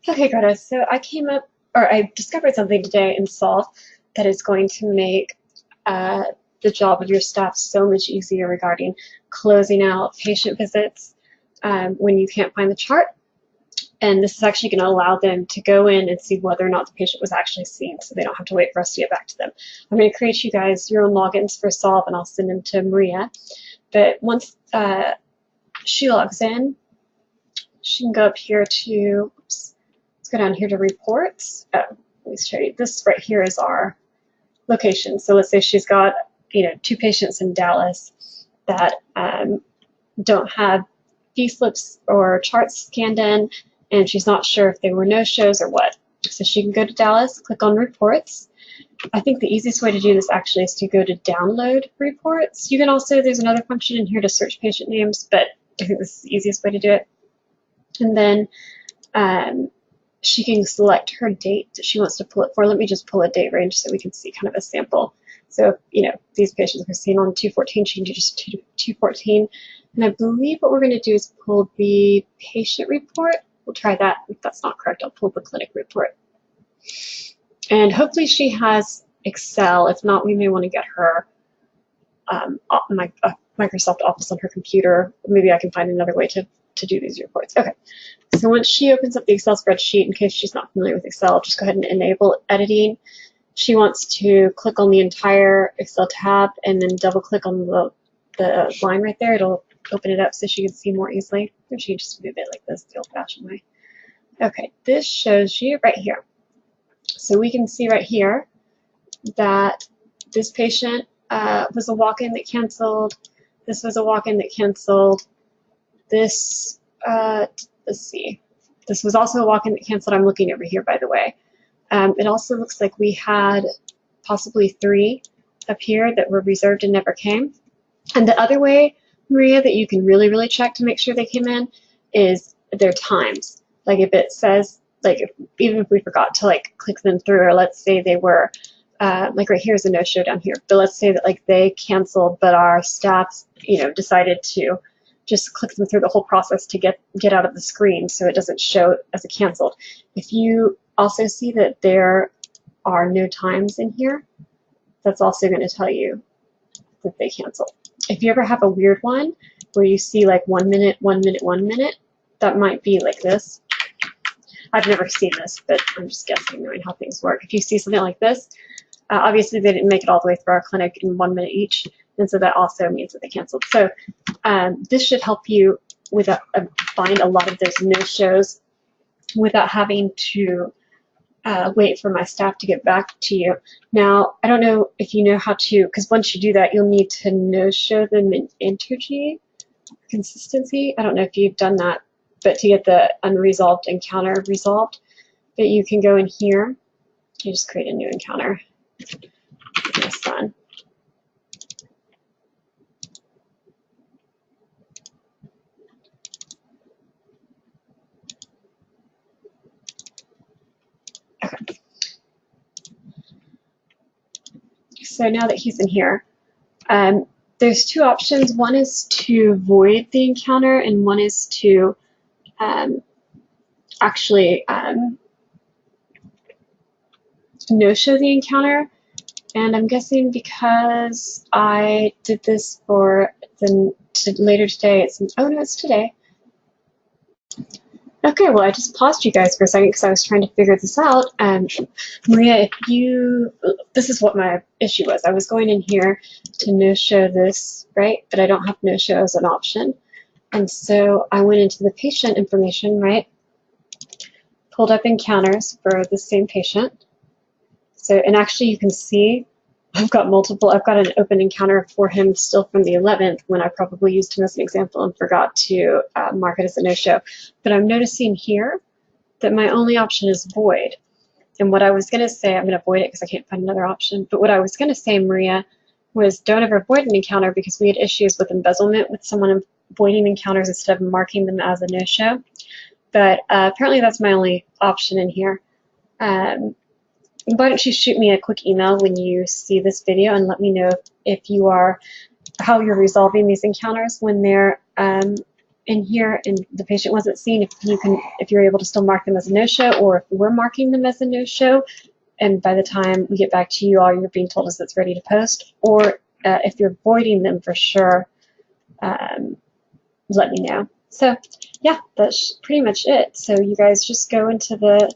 Okay, Greta, so I discovered something today in Solv that is going to make uh, the job of your staff so much easier regarding closing out patient visits when you can't find the chart. And this is actually going to allow them to go in and see whether or not the patient was actually seen, so they don't have to wait for us to get back to them. I'm going to create you guys your own logins for Solv, and I'll send them to Maria. But once she logs in, she can go up here to, oops, let's go down here to reports. Oh, let me show you. This right here is our location. So let's say she's got, 2 patients in Dallas that don't have fee slips or charts scanned in, and she's not sure if they were no-shows or what. So she can go to Dallas, click on reports. I think the easiest way to do this actually is to go to download reports. You can also, there's another function in here to search patient names, but I think this is the easiest way to do it. And then she can select her date that she wants to pull it for. Let me just pull a date range so we can see kind of a sample. So, these patients were seen on 2/14, she can do just 2/14. And I believe what we're going to do is pull the patient report. We'll try that. If that's not correct, I'll pull the clinic report. And hopefully she has Excel. If not, we may want to get her Microsoft Office on her computer. Maybe I can find another way to do these reports. Okay, so once she opens up the Excel spreadsheet, in case she's not familiar with Excel, just go ahead and enable editing. She wants to click on the entire Excel tab and then double click on the line right there. It'll open it up so she can see more easily. Or she can just move it like this, the old-fashioned way. Okay, this shows you right here. So we can see right here that this patient was a walk-in that canceled. This was a walk-in that canceled. This, let's see. This was also a walk-in that canceled. I'm looking over here, by the way. It also looks like we had possibly 3 up here that were reserved and never came. And the other way, Maria, that you can really, really check to make sure they came in is their times. Like if it says, even if we forgot to click them through, or let's say they were, like right here is a no-show down here, but let's say that they canceled, but our staff, decided to just click them through the whole process to get out of the screen so it doesn't show as a canceled. If you also see that there are no times in here, that's also going to tell you that they canceled. If you ever have a weird one where you see 1 minute, 1 minute, 1 minute, that might be like this. I've never seen this, but I'm just guessing knowing how things work. If you see something like this, obviously they didn't make it all the way through our clinic in 1 minute each, and so that also means that they canceled. So this should help you with find a lot of those no-shows without having to wait for my staff to get back to you. Now, I don't know if you know how to, because once you do that, you'll need to no-show them in Entergy consistency. I don't know if you've done that, but to get the unresolved encounter resolved, but you can go in here. You just create a new encounter. This one. Okay. So now that he's in here, there's 2 options. One is to void the encounter, and one is to actually no-show the encounter. And I'm guessing because I did this for later today, oh no, it's today. Okay, well, I just paused you guys for a second because I was trying to figure this out. Maria, this is what my issue was. I was going in here to no-show this, right? But I don't have no-show as an option. And so I went into the patient information, right? Pulled up encounters for the same patient. So, and actually you can see I've got an open encounter for him still from the 11th when I probably used him as an example and forgot to mark it as a no-show. But I'm noticing here that my only option is void. And what I was going to say, I'm going to void it because I can't find another option, but what I was going to say, Maria, was don't ever void an encounter because we had issues with embezzlement with someone voiding encounters instead of marking them as a no-show. But apparently that's my only option in here. Why don't you shoot me a quick email when you see this video and let me know how you're resolving these encounters when they're in here and the patient wasn't seen, if you're able to still mark them as a no-show, or if we're marking them as a no-show, and by the time we get back to you, all you're being told is it's ready to post, or if you're voiding them for sure, let me know. So yeah, that's pretty much it. So you guys just go into the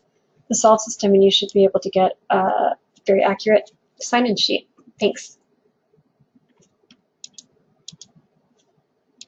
Solv system and you should be able to get a very accurate sign-in sheet. Thanks.